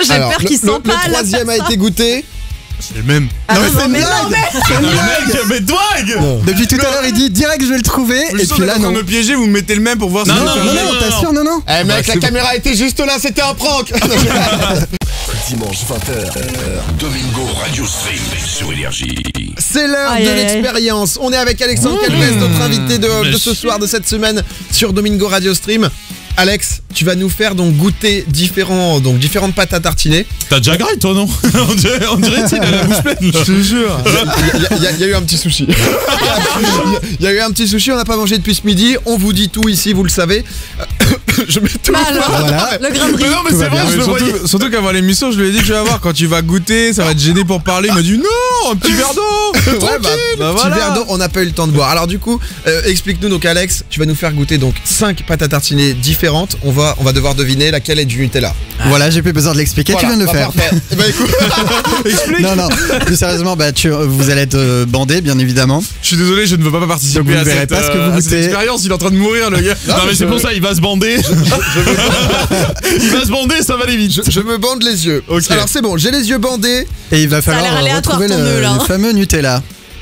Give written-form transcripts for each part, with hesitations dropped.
J'ai peur qu'il sent pas le troisième a été goûté. C'est le même. Ah, Non, mais non, c'est mais une non, blague. Mec, mais toi Depuis tout à l'heure, il dit direct je vais le trouver. Et puis là, non. me piéger, vous me mettez le même pour voir Non, t'as sûr, non. Eh mec, la caméra était juste là, c'était un prank. Dimanche 20h, Domingo Radio Stream sur Énergie. C'est l'heure Aïe, de aïe, aïe. l'expérience. On est avec Alexandre Calves, notre invité de ce soir, de cette semaine sur Domingo Radio Stream. Alex, tu vas nous faire donc goûter différentes pâtes à tartiner. T'as déjà graille toi non? On dirait qu'il a la bouche pleine là. Je te jure. Il y a eu un petit sushi. Il y a eu un petit sushi, on n'a pas mangé depuis ce midi. On vous dit tout ici, vous le savez. Je mets tout. Bah alors, Voilà. le grain de riz. Mais non mais c'est vrai, je le voyais. Surtout qu'avant l'émission, je lui ai dit, tu vas voir, quand tu vas goûter, ça va te gêner pour parler. Il m'a dit, non, un petit verre d'eau. Ouais, Tranquille. bah, petit verre d'eau, on n'a pas eu le temps de boire. Alors du coup, explique-nous donc Alex, tu vas nous faire goûter donc 5 pâtes à tartiner différentes. On va devoir deviner laquelle est du Nutella. Voilà, j'ai plus besoin de l'expliquer, tu viens de le faire. Parfait. Eh ben, écoute, explique. Non, plus sérieusement, vous allez être bandé, bien évidemment. Je suis désolé, je ne veux pas participer Donc vous ne à verrez cette, pas ce que vous à cette goûtez. expérience. Il est en train de mourir, le gars. Non mais c'est pour ça, il va se bander. Il va se bander, ça va aller vite. Je me bande les yeux. Ok. Alors c'est bon, j'ai les yeux bandés. Et il va a l'air falloir aléatoire, retrouver ton nœud, là, le hein. fameux Nutella.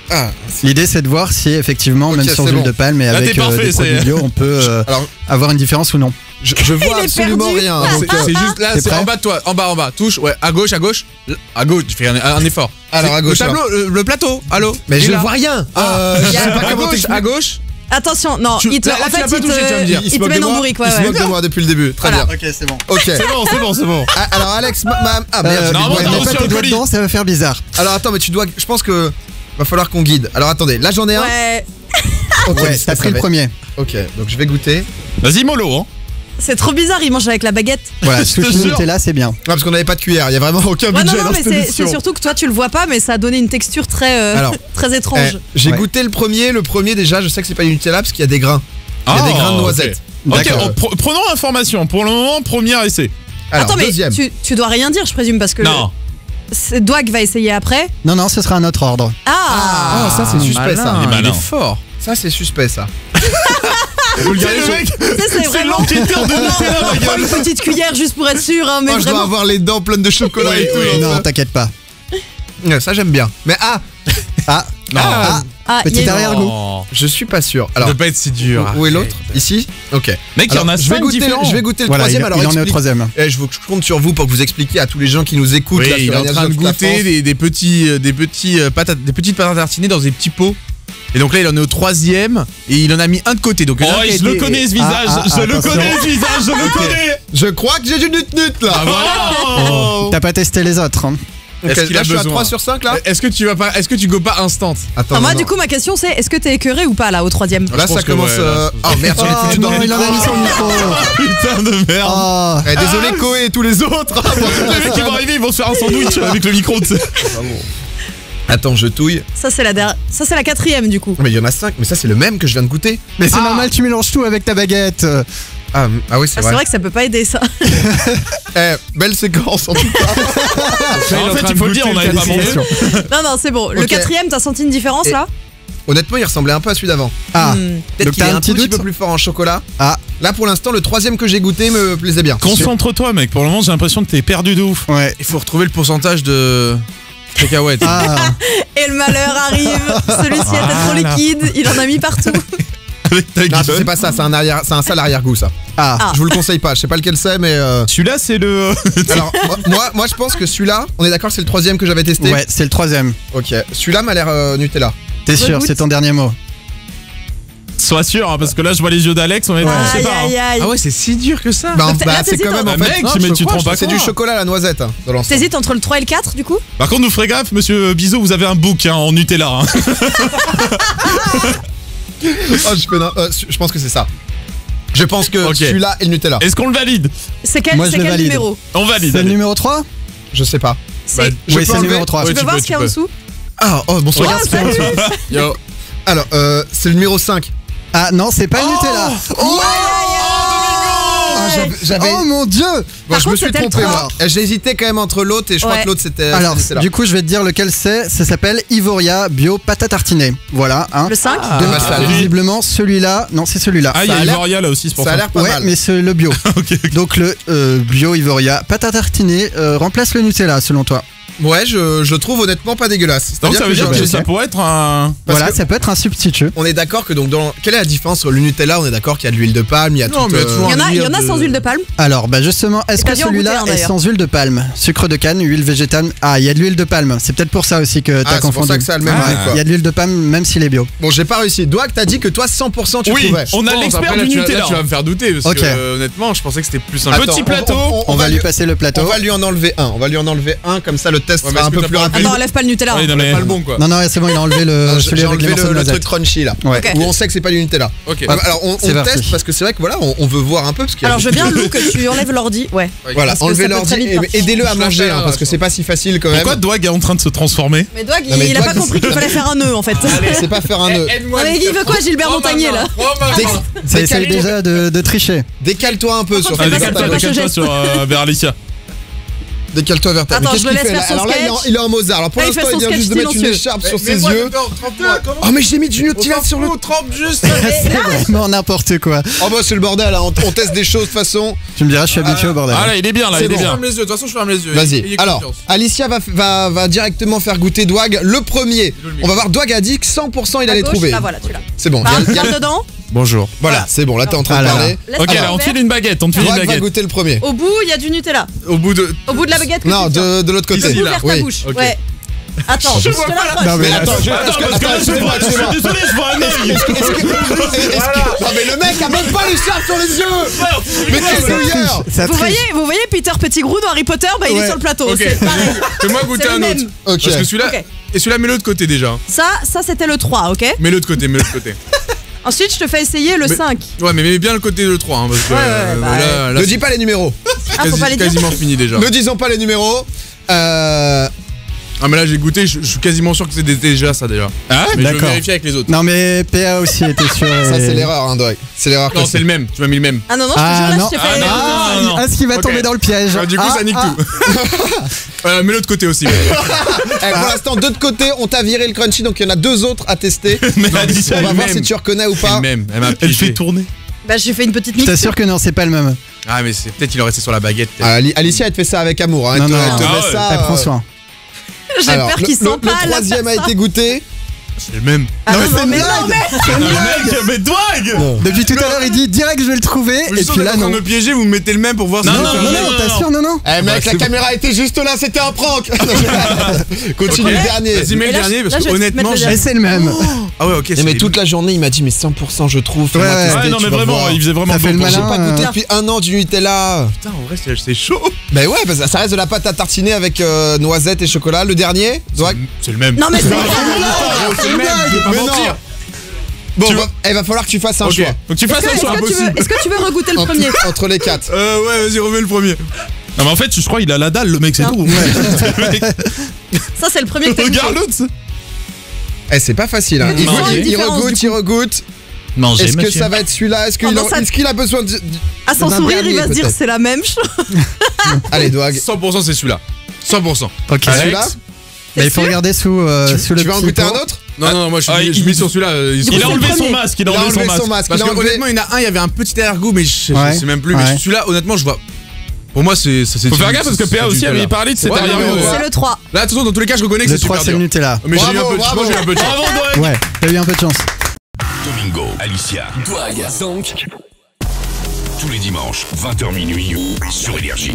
Ah, L'idée, c'est de voir si effectivement, Ok, même sans c'est huile bon. de palme et Là, avec t'es parfait, des ça y produits est. bio, on peut alors avoir une différence ou non. je vois Il est absolument perdu. rien. C'est Donc, c'est juste là, T'es c'est prêt en bas de toi, en bas, touche, ouais, à gauche, tu fais un effort. Alors, C'est à gauche, le tableau, le plateau, allô. mais Il est je là. vois rien. Je sais pas à comment gauche, à gauche. Attention, non, Tu- il te, là, en tu l'as fait, pas touché, tu vas me dire. il te met en bourrique, ouais, Il se ouais. moque de moi depuis le début. Très Voilà. bien. Ok, c'est bon. Ok. C'est bon. Ah, alors Alex, ah merde. j'ai non, mis le doigt. non, Mets pas sur tes le doigts colis. dedans, ça va faire bizarre. Alors attends, mais tu dois. Je pense que va falloir qu'on guide. Alors attendez, là j'en ai un. Ouais, Ok, Ouais, ça t'as pris va. le premier. Ok, donc je vais goûter. Vas-y mollo hein. c'est trop bizarre, il mange avec la baguette. Voilà, Je te sushi jure. Nutella, c'est bien. Non, parce qu'on n'avait pas de cuillère. Il y a vraiment aucun Ouais, budget non, dans mais cette c'est émission. surtout que toi tu le vois pas, mais ça a donné une texture très, Alors, très étrange. J'ai Ouais. goûté le premier. Le premier déjà, je sais que c'est pas du Nutella parce qu'il y a des grains. Il y a des grains de noisettes. Ok, D'accord. prenons information. Pour le moment, premier essai. Alors, Attends, mais deuxième. tu dois rien dire, je présume, parce que Non. Dwag va essayer après. Non, ce sera un autre ordre. Ah, Ah, ça c'est suspect ça. Il est malin. fort. Ça c'est suspect ça. C'est le mec. Ça, c'est vraiment. l'enquêteur de Non, Nutella, on ma prend gueule. une petite cuillère juste pour être sûr, hein, mais Moi je dois vraiment. avoir les dents pleines de chocolat et tout. Non, t'inquiète pas. Ouais, ça j'aime bien. Mais Ah, il y Petit a- arrière-goût. Oh. je suis pas sûr. Ça Alors, doit pas être si dur. où est l'autre? Ici. Ok. Mec, il y en a Alors, je vais 5 goûter, différents. je vais goûter le Voilà, troisième. il Alors en est au explique. troisième. Je compte sur vous pour que vous expliquiez à tous les gens qui nous écoutent. Oui, là, il sur est en Énergie train de de toute la goûter France. des petites pâtes à tartiner dans des petits pots. Et donc là, il en est au troisième et il en a mis un de côté. Donc, il y en a Oh, un qui a je le été- connais ce visage. Je le attention. connais ce visage. Je le connais. Je crois que j'ai du nut là. Ah voilà. T'as pas testé les autres. Hein. Ok, Est-ce qu'il là a je suis à besoin 3 sur 5 là. Est-ce que tu go pas instant? Attends. Ah, moi, non, du non. coup, ma question c'est est-ce que t'es écœuré ou pas là au troisième? Là Je ça pense que commence. ouais, là, Oh merde, j'en ai foutu dans le il en a micro. mis son micro. Putain de merde. Oh. Eh, désolé Koé et tous les autres. Les mecs qui vont arriver, ils vont se faire un sandwich avec le micro, tu sais. Attends, je touille. Ça, c'est la quatrième du coup. Mais il y en a 5, mais ça c'est le même que je viens de goûter. Mais c'est normal, tu mélanges tout avec ta baguette. Ah oui, c'est Ah, c'est vrai. vrai que ça peut pas aider ça. Belle séquence en tout cas. En fait, il faut le dire, on n'avait pas mangé. Non, non, c'est bon. Le Ok. quatrième, t'as senti une différence Et- là? Honnêtement, il ressemblait un peu à celui d'avant. Ah, Peut-être donc qu'il est t'as un un petit tout petit doute peu plus fort en chocolat. Ah, Là pour l'instant, le troisième que j'ai goûté me plaisait bien. Concentre-toi, mec. Pour le moment, j'ai l'impression que t'es perdu de ouf. ouais. Il faut retrouver le pourcentage de cacahuètes. Ah, Et le malheur arrive. Celui-ci était trop liquide. Il en a mis partout. Avec ta Non, gueule. c'est pas ça, c'est un sale arrière-goût ça. ah. Je vous le conseille pas, je sais pas lequel c'est mais Celui-là, c'est le. alors moi je pense que celui-là, on est d'accord, c'est le troisième que j'avais testé. Ouais, c'est le troisième. Ok, celui-là m'a l'air Nutella. T'es sûr, Regoute. c'est ton dernier mot. Sois sûr, hein, parce que là, je vois les yeux d'Alex. On est. Je sais Aïe, pas. hein. aïe, aïe. Ah ouais, c'est si dur que ça. Bah, là, c'est t'hésites, quand même hein. en Bah, fait. mec, mais tu te rends pas c'est du compte. chocolat à la noisette hein, dans l'ensemble. T'hésites entre le 3 et le 4 du coup? Par contre, nous ferez gaffe, monsieur Bizot, vous avez un book en Nutella. Hein. Je pense que c'est ça. Je pense que Ok. celui-là est le Nutella. Est-ce qu'on le valide? C'est quel, Moi, je c'est le quel valide. numéro? On valide. C'est le allez. numéro 3 Je sais pas. C'est- je Oui, peux c'est le enlever- numéro 3. Tu Ouais, peux tu voir peux, ce qu'il y a en tu dessous? Ah, oh bonsoir. Regarde ce qu'il y a en dessous. Yo. Alors, c'est le numéro 5. Ah non, c'est pas le Nutella. Oh, j'avais. Oh mon dieu. Bon, Par je me contre, suis c'était le trompé, 3. moi. J'hésitais quand même entre l'autre et je crois Ouais. que l'autre c'était. Alors, c'était là. du coup, je vais te dire lequel c'est. Ça s'appelle Ivoria Bio Pâte à tartiner. Voilà, hein. Le 5. De ma salle. Visiblement, celui-là. Non, c'est celui-là. Ah, il y Ça a a l'air- Ivoria là aussi, c'est pour Ça a ça. l'air pas Ouais, mal. mais c'est le bio. Donc le bio Ivoria pâte à tartiner remplace le Nutella selon toi. Ouais, je trouve honnêtement pas dégueulasse. Donc C'est-à-dire ça veut dire genre, que ça pourrait être un. Parce Voilà, que- ça peut être un substitut. On est d'accord que donc dans quelle est la différence entre le Nutella? On est d'accord qu'il y a de l'huile de palme, il y a Non, tout. mais il y a toujours Il y en a de- sans huile de palme. Alors, bah justement, est-ce Et t'as que dû en goûter celui-là un, est d'ailleurs. sans huile de palme, sucre de canne, huile végétale? Ah, il y a de l'huile de palme. C'est peut-être pour ça aussi que Ah, t'as c'est pour confondu. ça que ça a le même Ouais, goût, quoi. il y a de l'huile de palme même s'il est bio. Bon, j'ai pas réussi. Doig, t'as dit que toi 100% tu Oui, trouvais. on a Bon, l'expert après, là, du tu vas- Nutella. là, tu vas me faire douter parce Ok. que honnêtement, je pensais que c'était plus un Attends, Petit plateau. On va lui passer le plateau. On va lui en enlever un. On va lui en enlever un, comme ça le test Ouais, mais sera un est-ce que peu t'as plus pas rapide. Attends, enlève pas le Nutella. Ouais, non, mais- pas le bon quoi. Non, non, c'est bon, il a enlevé Non, celui j'ai avec les enlevé morceaux de le noisette. truc crunchy là. Ouais. Ok. Où on sait que c'est pas du Nutella. Ok. Alors on C'est parti. teste parce que c'est vrai que voilà, on veut voir un peu parce qu'il y a Alors je veux bien, Lou, que tu enlèves l'ordi. Ouais. Voilà, Parce que enlevez ça peut l'ordi très vite et partir. aidez-le à Je manger lâche la hein, parce que relation. c'est pas si facile quand même. Pourquoi Doig est en train de se transformer? Mais Doig, Non, mais il a Doig, pas compris qu'il fallait faire un nœud en fait. C'est pas faire un nœud. Non, mais il veut quoi, Gilbert Montagnier là? Ça essaye déjà de tricher. Décale-toi un peu sur Fais Allez, pas ça, décale-toi, fais pas ce décale-toi geste. sur vers Alicia. Décale-toi vers ta. Attends, Mais qu'est-ce je le qu'il laisse fait faire son là? Alors là, sketch. il est en Mozart. Alors pour Là, il fait l'instant, il son vient juste de sketch mettre une silencieux. écharpe sur ses yeux. Oh mais j'ai mis du Nutella sur le. trempe juste. C'est vraiment n'importe quoi. Oh bah c'est le bordel. Hein. On teste des choses de façon. Tu me diras, je suis habitué au bordel. Ah là, il est bien là, C'est il est bon. bien. Ferme les yeux. De toute façon, je ferme les yeux. Vas-y. Ayez Alors, confiance. Alicia va directement faire goûter Doig le premier. On va voir Doig a dit que 100% il À allait gauche, trouver. Là, voilà, tu l'as. C'est bon. Parle il y a- dedans. Bonjour. Voilà, c'est bon. Là t'es en train de Ah là là. parler. Laisse Ok, pas là, on te file une baguette, on te file une Doig va baguette. goûter le premier. Au bout, il y a du Nutella. Au bout de. Au bout de la baguette que Non, tu tiens. de l'autre côté. Au bout vers ta Oui. bouche. ok. Ouais. Attends, je te l'approche. Non, mais Mais attends, Attends, parce que là, je excusez-moi. suis désolé, je vois un œil. Non mais le mec a même pas les charpes sur les yeux. Mais quel douilleur. ça Vous triche. voyez Peter Pettigrew dans Harry Potter, bah il est Ouais. sur le plateau. Ok. C'est pareil. Fais-moi goûter C'est le un autre. même. Ok. Parce que celui-là. Ok. Et celui-là, mets l'autre côté déjà. Ça c'était le 3, ok? Mets l'autre côté, mets l'autre côté. Ensuite, je te fais essayer le Mais- 5. Ouais, mais mets bien le côté de 3. Hein, parce que Ouais, bah, là, Ne dis pas les numéros. Ah, faut pas les dire. quasiment fini déjà. Ne disons pas les numéros. Ah, mais là, j'ai goûté, je suis quasiment sûr que c'était déjà ça déjà. Ah, Mais je vais D'accord. vérifier avec les autres. Non, mais PA aussi était sûr. Ça et- c'est l'erreur hein Doig. C'est l'erreur que Non, c'est le même. Tu m'as mis le même. Ah non, non, je te Ah, jure, là, non. je t'ai fait. Ah, non. Ah, non. ah, ce qui va Ok. tomber dans le piège. Ah, du coup, ça nique tout. Mets l'autre côté aussi. Pour l'instant, de côté, on t'a viré le crunchy, donc il y en a deux autres à tester. mais Alicia, On va elle voir même. si tu reconnais ou C'est pas. le même. Elle m'a elle piégé. fait tourner. Bah, j'ai fait une petite Je mix. t'assure que non, c'est pas le même. Ah, mais c'est peut-être il aurait resté sur la baguette. peut-être. Alicia, elle te fait ça avec amour. Hein. Non, Elle te- non. elle te Ah met ouais. ça. Elle prend soin. J'ai Alors, peur qu'il le s'empale. troisième a été goûté. C'est le même. Ah, Non, non, mais c'est mais une non, blague. mais. Non, mec, mais Doig. Depuis tout à l'heure, il dit direct, je vais le trouver. Je Et suis sûr puis que là, vous êtes en train non. de me piéger, vous me mettez le même pour voir si Non, je non, fais Non, le non, même. t'assures, non, non. Eh mec, c'est la bon. caméra était juste là, c'était un prank. Continue le dernier. Vas-y, mets Et le là, dernier parce là, que je vais te honnêtement, mettre le j'ai. Et c'est le même. Ah ouais, ok. Eh, mais toute la journée, il m'a dit mais 100% je trouve. fais-moi Ouais, tester, Ouais, non, tu mais vas vraiment, voir. il faisait vraiment Ça fait bon le pour J'ai malin. pas goûté Ah. depuis un an du Nutella. Putain, en vrai, c'est chaud. Ben ouais, parce que ça reste de la pâte à tartiner avec noisettes et chocolat. Le dernier, Doig. C'est le même. Non, mais c'est. C'est le même. Je vais pas Mais non. mentir. Bon, il va falloir que tu fasses un Ok. choix Donc tu fasses un choix. Est-ce que tu veux regoûter le entre, premier? entre les quatre. Ouais, vas-y, remets le premier. Non, mais en fait, je crois qu'il a la dalle, le mec, c'est Non. tout. Ça, c'est le premier que t'as goûté. Regarde l'autre. Eh, c'est pas facile. Hein. Mais Il, tu sens goûte, une il différence, regoute, du il regoute. Mangez, Est-ce que ça va être celui-là? Est-ce qu'il Oh, dans sa- est-ce qu'il a besoin de. À son d'un sourire, il dernier, va se dire peut-être. c'est la même chose. Allez, Doig. 100% c'est celui-là. 100%. Ok. Alex. Celui-là Bah, il faut regarder sous le Tu vas en petit goûter un pot. autre? Non, moi je Ah, suis mis sur celui-là. Il coup, a c'est enlevé le son premier. masque. Il a Il a enlevé enlevé son son masque. masque. Parce il a que enlevé- honnêtement, il y en a un, il y avait un petit arrière-goût, mais je Ouais. sais même plus. Mais Ouais. celui-là, honnêtement, je vois. Pour moi, c'est. Faut faire gaffe parce que PA aussi avait parlé de cet Ouais, arrière. ouais, ouais. C'est le 3. Là, attention, dans tous les cas, je reconnais que Le c'est 3, super c'est le dur. Nutella. Mais j'ai eu un Bravo, peu de bravo. chance, j'ai eu un peu de chance. Bravo, Doig. Ouais, t'as eu un peu de chance. Domingo, Alicia, Doig, donc tous les dimanches, 20h minuit sur Énergie.